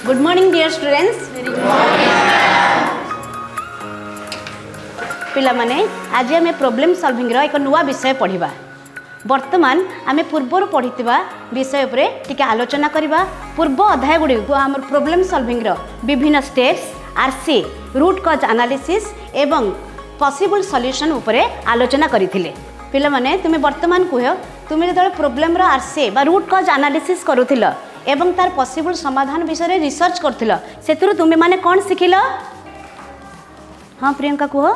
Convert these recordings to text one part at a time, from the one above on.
Good morning dear students. पिला माने आज आम प्रोब्लेम सॉल्विंग एक नुआ विषय पढ़ा। वर्तमान आम पूर्वर पढ़ी विषय पर टिके आलोचना करवा। पूर्व अध्याय गुड़ी आम प्रोब्लेम सॉल्विंग विभिन्न स्टेप्स आरसी रूट कज एनालिसिस एवं पॉसिबल सॉल्यूशन उपरे आलोचना करथिले। पिला माने तुम वर्तमान कह तुम जो प्रोब्लेम आरसी बा रूट कज एनालिसिस करुथिल एवं तार पॉसिबल समाधान विषय रिसर्च करथिल से तुम माने कौन शिखिल? हाँ प्रियंका कह।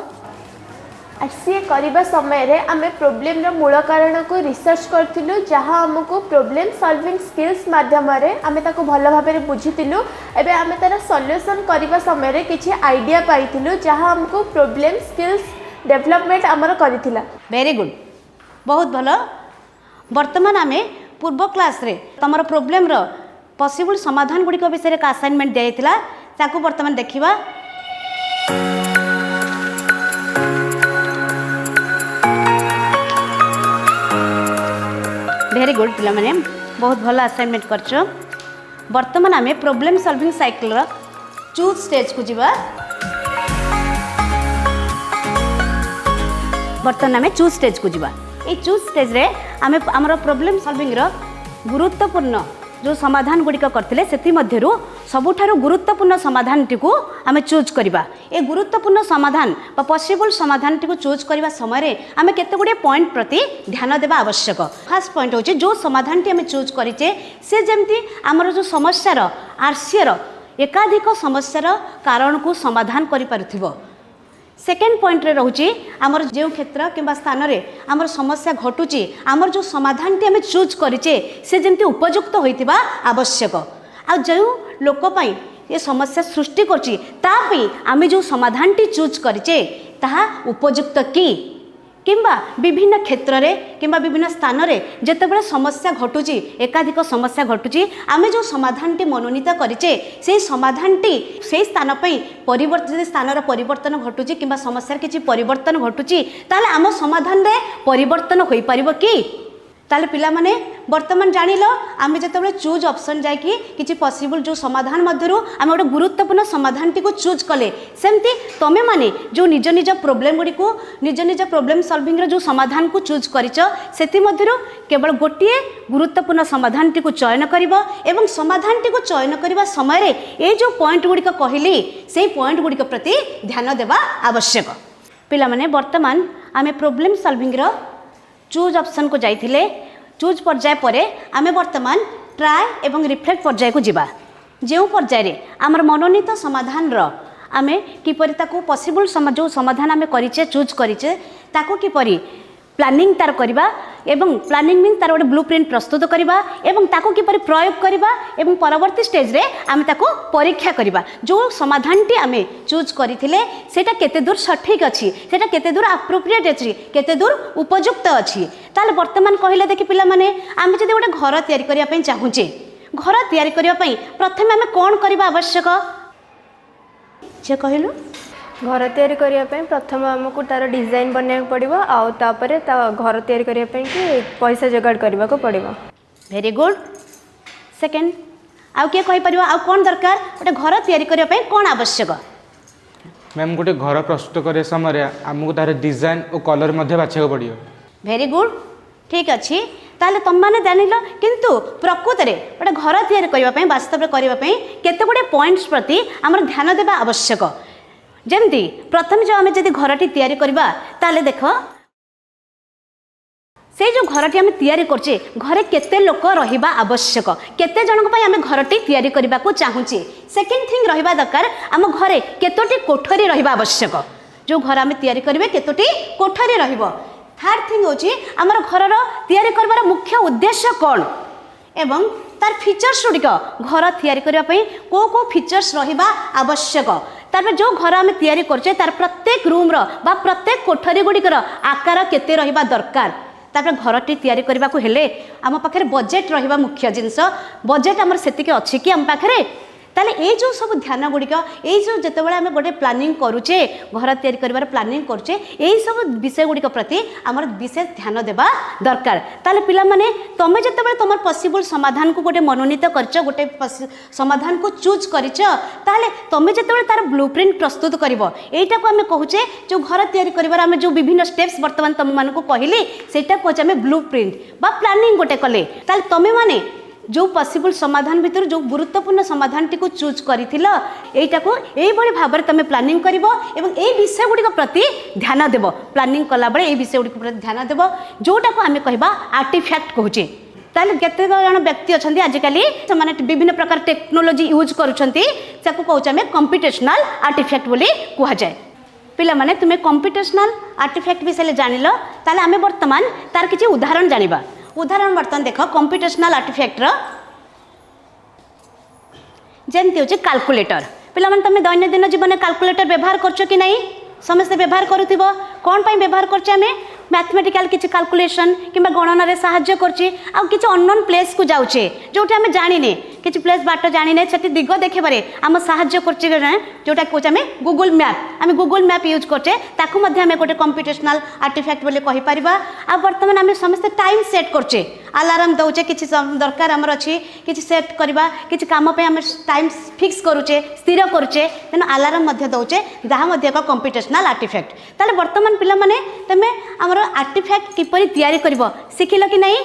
आरसीए करने समय आम प्रोब्लेम मूल कारण को रिसर्च करूँ जहाँ आमको प्रोब्लेम सॉल्विंग स्किल्स माध्यम आम भल भाव बुझीलु। एवं आम तार सॉल्यूशन करने समय किसी आइडिया पाइलु जहाँ आमको प्रोब्लेम स्किल्स डेवलपमेंट आमर करिथिला। वेरी गुड, बहुत भल। वर्तमान आम पूर्व क्लास रे तमर प्रोब्लेम रो पॉसिबल समाधान गुड़िक विषय का असाइनमेंट दिया ताकू वर्तमान देखिबा। वेरी गुड पिला माने बहुत भल असाइनमेंट करछ। वर्तमान आम प्रोब्लेम सॉल्विंग साइकिल रो चूज स्टेज को जीवा। वर्तमान आम चूज स्टेज को जीवा। ये चूज स्टेज रे आम आमर प्रोब्लेम सॉल्विंग रो गुरुत्वपूर्ण जो समाधान गुड़िक करथिले सेति मध्यरु सबुठारु गुरुत्वपूर्ण समाधान टी को आम चूज करवा। ये गुरुत्वपूर्ण समाधान बा पॉसिबल समाधान टी को चूज करवा समय आम केते गुडे पॉइंट प्रति ध्यान देवा आवश्यक। फर्स्ट पॉइंट होचे जो समाधान टी आम चूज करिचे से जेमती आमर जो समस्या रो आरसीए रो एकाधिक समस्यार कारण को समाधान करि पारुथिबो। सेकेंड पॉइंट रे रहूची आमर जो क्षेत्र किंबा स्थान रे आमर समस्या घटुची आमर जो समाधान टी आम चूज करिचे से जेमती उपयुक्त होइतिबा आवश्यक। आ जो लोक पई ये समस्या सृष्टि करची ता पई आम जो समाधान टी चूज करिचे ताहा उपयुक्त की किंबा विभिन्न क्षेत्र रे किंबा विभिन्न स्थान रे जेतेबेले समस्या घटुची एकाधिक समस्या घटुची आमे जो समाधान टी मनोनीत करिचे से समाधान टी से स्थान पई परिवर्तित स्थान रो परिवर्तन घटुची किंबा समस्या किछि परिवर्तन घटुची ताले आम समाधान रे परिवर्तन होई परिबो की? ताले पिला माने वर्तमान जानिलो आमे जेतेबेले चूज ऑप्शन जाय कि किछि पॉसिबल जो समाधान मध्यरु आमे गोटे गुरुत्वपूर्ण समाधान टी को चूज कले सेमती तमे माने जो निज निज प्रोब्लेम गुडी को निज निज प्रोब्लेम सॉल्विंग रो जो समाधान को चूज करिचो सेति मध्यरु केवल गोटिए गुरुत्वपूर्ण समाधान टी को चयन करिवो एवं समाधान टी को चयन करिवा समय रे ए जो पॉइंट गुडी को कहिली सेही पॉइंट गुडी को प्रति ध्यान देबा आवश्यक। पिला माने वर्तमान आमे प्रोब्लेम सॉल्विंग रो चूज ऑप्शन को जाइथिले चूज पर्याय परे आमे वर्तमान ट्राई एवं रिफ्लेक्ट पर्याय को जीवा। जो पर्याय रे आमर मनोनीत समाधान रो आमे किपरि ताको पॉसिबल जो समाधान आमे करिचे चूज करिचे ताको किपरि प्लानिंग तार करबा एवं प्लानिंग मीन तार गोटे ब्लूप्रिंट प्रस्तुत करबा एवं ताको किपरि प्रयोग करबा एवं परवर्ती स्टेज रे आमे ताको परीक्षा करबा। जो समाधान टी आमे चूज करिथिले सेटा केते दूर सठिक अछि सेटा केते दूर एप्रोप्रिएट अछि केते दूर उपयुक्त अछि। ताले वर्तमान कहिले देखि पिला माने आमे जदि गोटे घर तयारी करिया पई चाहुचे घर तयारी करिया पई प्रथमे आमे कोन करबा आवश्यक जे कहिलु? घर तैयारी करने प्रथम आमको तार डिजाइन बनवाक पड़ो आउे घर तैयारी करने कि पैसा जोगाड़ करने को पड़ो। Very good. सेकेंड आउ किए कहि परिबा आउ कोन दरकार गोटे घर तैयारी करने कौन आवश्यक? मैम गोटे घर प्रस्तुत करे समय आमको तार डिजाइन और कलर मध्य बाछा पड़ो। वेरी गुड, ठीक अच्छी। ताले तुम मैंने जानिल किंतु प्रकृत में गोटे घर तैयारी करने वास्तव करने केते गुडे पॉइंट्स प्रति आमर ध्यान देवा आवश्यक। जमती प्रथम जो आम जब घरटी तैयारी करबा ताले देख से जो घरटी आम तैयारी करछे घरे केते लोक रहिबा आवश्यक केते जनक पई आम घरटी तैयारी करबा को चाहूचे। सेकेंड थिंग रहिबा दरकार आम घरे केतोटी कोठरी रहिबा आवश्यक। जो घर आम तैयारी करिवे केतोटी कोठरी रहिबो। थर्ड थिंग होची आमर घरर तैयारी करबार मुख्य उद्देश्य कोन एवं तार फीचर्स गुड़िक घर तैयारी करने को फीचर्स रहिबा आवश्यक। तार जो घर आम तैयारी करछे तार प्रत्येक रूम रो बा प्रत्येक कोठरी गुड़िकर आकार केते रहिबा दरकार। तापर घरटी तैयारी करने को हेले आम पाखे बजेट रहिबा मुख्य जिनस। बजेट आमर सेतिके अछि कि आम पाखे ताले ये जो सब ध्यान गुड़िक ये जो जितेबाला आम गोटे प्लानिंग करुचे घर तैयारी कर प्लानिंग करुचे यही सब विषय गुड़िक प्रति आमर विशेष ध्यान देवा दरकार ताले पिला माने तमे जितेबाला तुम पॉसिबल समाधान को गोटे मनोनीत करछ गोटे समाधान को चूज करछ ताले तमे जितेबाला तार ब्लूप्रिंट प्रस्तुत करिवो एटा को आमे कहूचे जो घर तैयारी करिवार आमे जो विभिन्न स्टेप्स वर्तमान तुम मानको कहली सेटा कहूचे आमे ब्लूप्रिंट बा प्लानिंग गोटे कले ताले तमे माने जो पॉसिबल समाधान भितर जो गुरुत्वपूर्ण समाधान टी को चूज करिथिल एटा को एई बड़ी भाबरे तमे प्लानिंग करिवो एवं ए विषय गुडी प्रति ध्यान देबो प्लानिंग कला बळे ए विषय गुडी प्रति ध्यान देबो जोटा को आमे कहबा आर्टिफैक्ट कहूचे ताले केते जण व्यक्ति अछंती आजिकाली से विभिन्न प्रकार टेक्नोलोजी यूज करूछंती ताको कहूचे आमे कंप्यूटेशनल आर्टिफैक्ट बोली कुहा जाय पिला माने तुमे कंप्यूटेशनल आर्टिफैक्ट विषय जानिलो ताले आमे वर्तमान तार किछि उदाहरण जानिबा उदाहरण बर्तमान देख कंप्यूटेशनल आर्टिफैक्टर जमती हूँ कैलकुलेटर पिला माने तुम दैनंदिन जीवन कैलकुलेटर व्यवहार करछ कि नहीं समस्ते व्यवहार करुथिबो कौन पाई व्यवहार करछ आमे मैथमेटिकल किछि कैलकुलेशन किंबा गणन रे सहाय्य करछि आ किछि अननोन प्लेस को जाउछे जोटा आमे जानिने किछि प्लेस बाट जानिने छति दिग देखेबारे आम सहाय्य करछि जोटा कहूछ आमे गूगल मैप यूज करछे ताकू मध्ये आमे गोटे कंप्यूटेशनल आर्टिफैक्ट बोली कहि परिबा आ वर्तमान आमे समस्त टाइम सेट करछे अलार्म दउछे किछि दरकार हमर अछि किछि सेट करबा किछि काम पे आमे टाइम फिक्स करूछे स्थिर करूछे तेन अलार्म मध्ये दउछे जहा मध्ये एक कंप्यूटेशनल आर्टिफैक्ट ताले वर्तमान पिला माने तमे हमर आर्टिफैक्ट किपरि तयारी करबो सिखिलो कि नहीं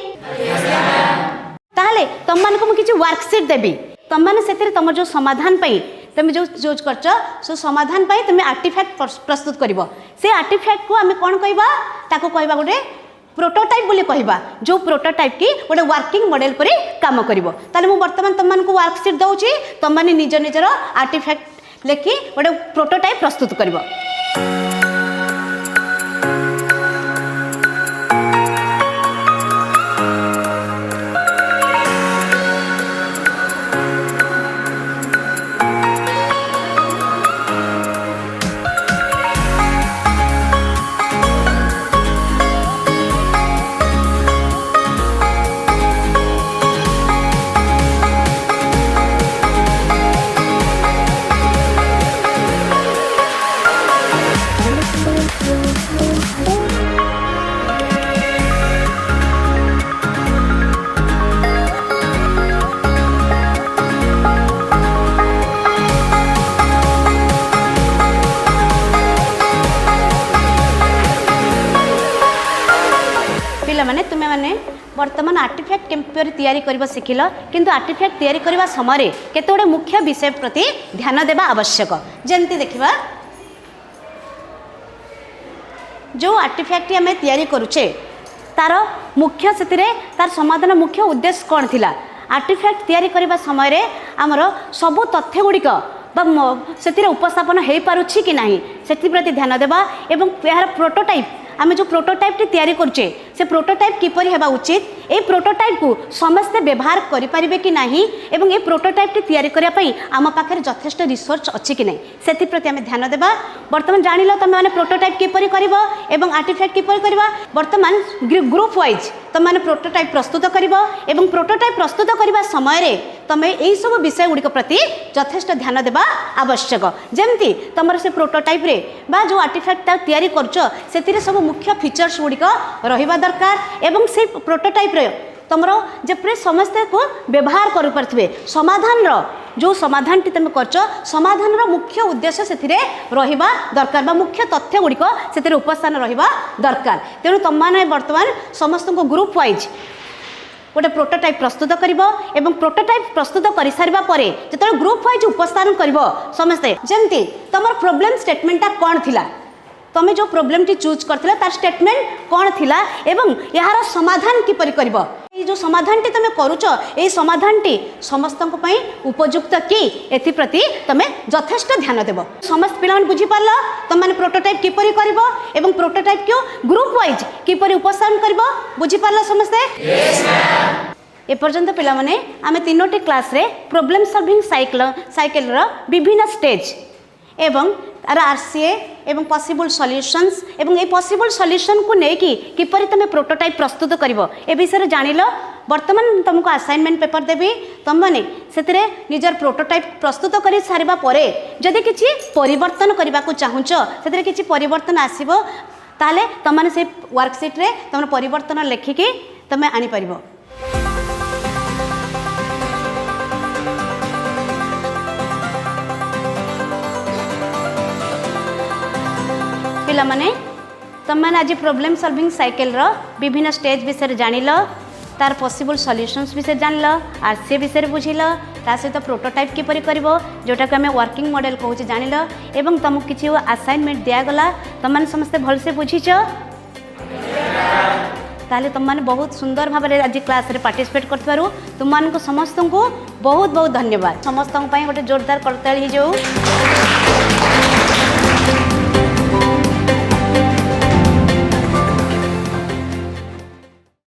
ताले तुम मान को मु किछि वर्कशीट देबी तुम माने सेतिर तुम जो समाधान पई तुम जो यूज करछ सो समाधान पई तुम आर्टिफैक्ट प्रस्तुत करबो से आर्टिफैक्ट को आमे कोन कहबा ताको कहबा गोटे प्रोटोटाइप बोली कहबा जो प्रोटोटाइप की गोटे वर्किंग मॉडल परि काम करबो ताले मु वर्तमान तुम मान को वर्कशीट दउची तुम माने निज निजर आर्टिफैक्ट लेखि गोटे प्रोटोटाइप प्रस्तुत करबो माने तुम्हें माने वर्तमान आर्टिफैक्ट केम्पर तैयारी करबा सिखिल किंतु आर्टिफैक्ट तैयारी करबा समय केते गोटे मुख्य विषय प्रति ध्यान देबा आवश्यक जेमती देखिबा जो आर्टिफैक्ट आम तैयारी करुचे तार मुख्य से तार समाधान मुख्य उद्देश्य कौन थिला आर्टिफैक्ट तैयारी करबा समय आमर सबु तथ्य गुड़िक से उपस्थापन हो पारुछि कि नहीं से प्रति ध्यान देबा एवं यार प्रोटोटाइप आम जो प्रोटोटाइप तैयारी करुचे से प्रोटोटाइप किपरि हेबा उचित ए प्रोटोटाइप को समस्ते व्यवहार करि परिबे कि नाही एवं ए प्रोटोटाइप ग्रुप करिया पई आम पाखे यथेष्ट रिसर्च अछि कि नहीं से प्रति आम ध्यान देबा वर्तमान जानिलो तुम माने प्रोटोटाइप किपरि करिवो एवं आर्टिफैक्ट किपरि करिवो वर्तमान ग्रुप वाइज तुम माने प्रोटोटाइप प्रस्तुत करिवो एवं प्रोटोटाइप प्रस्तुत करबा समय रे तमे एई सब विषय गुड़िक प्रति यथेष्ट ध्यान देबा आवश्यक जेमती तुमर से प्रोटोटाइप रे बा जो आर्टिफैक्ट तैयारी करछ सेतिरे सब मुख्य फीचर्स गुड़िक रहिबा दरकार एवं से प्रोटोटाइप रे तुमरो जेपरे समस्ते को व्यवहार करि परथिबे समाधान रो जो समाधान टी तुम करछ समाधान रो मुख्य उद्देश्य सेथिरे रहिबा दरकार बा मुख्य तथ्य गुड़िक सेथिरे उपस्थान रहिबा दरकार तेणु तुम माने वर्तमान समस्त को ग्रुप वाइज गोटे प्रोटोटाइप प्रस्तुत करिवो एवं प्रोटोटाइप प्रस्तुत करि सारिबा परे जेतले ग्रुप वाइज उपस्थान करिवो समस्ते जेमती तमर प्रॉब्लम स्टेटमेंटा कोन थिला तमे जो प्रॉब्लम टी चूज करथिला तार स्टेटमेंट कोन थिला एवं यार समाधान किपरि करबो ए जो समाधान टी तमे करूछ ए समाधान टी समस्त को पई उपयुक्त की एथि प्रति तमे यथेष्ट ध्यान देबो समस्त पिलान बुझी पारला तम माने प्रोटोटाइप किपरि करबो एवं प्रोटोटाइप को ग्रुप वाइज किपरि उपस्थान करबो बुझी पारला समस्ते यस मैम ए पर्यंत पिला माने आमे तीनोटी क्लास रे प्रॉब्लम सॉल्विंग साइकिल रो विभिन्न स्टेज एवं तार आरसीए एवं पॉसिबल सॉल्यूशंस एवं ए पॉसिबल सॉल्यूशन को लेकिन किपरि तमे प्रोटोटाइप प्रस्तुत करिवो ए विषय जानिलो वर्तमान तुमको असाइनमेंट पेपर देवी तुम मैंने से निजर प्रोटोटाइप प्रस्तुत कर सारिबा परे जदि किछि परिवर्तन करबा को चाहुच से किछि परिवर्तन आसीबो ताले तुमने से वर्कशीट रे तुम परिवर्तन लेखिकी तुम आनी परिबो। पिला माने तुम मैंने आज प्रोब्लेम सॉल्विंग साइकिल रो विभिन्न स्टेज विषय जानिल तार पॉसिबल सॉल्यूशंस विषय जानल आरसीए विषय बुझिल ता सहित प्रोटोटाइप किपरि करबो जोटा कि हमें वर्किंग मॉडल कहूँ जानिल एवं तुमको किसी असाइनमेंट दिगला तुम मैंने समस्ते भलसे बुझीच ताले तुम मैंने बहुत सुंदर भाव में आज क्लास रे पार्टिसिपेट कर तुम मानक समस्त को बहुत बहुत धन्यवाद। समस्त गोटे जोरदार करताली हो जाऊ।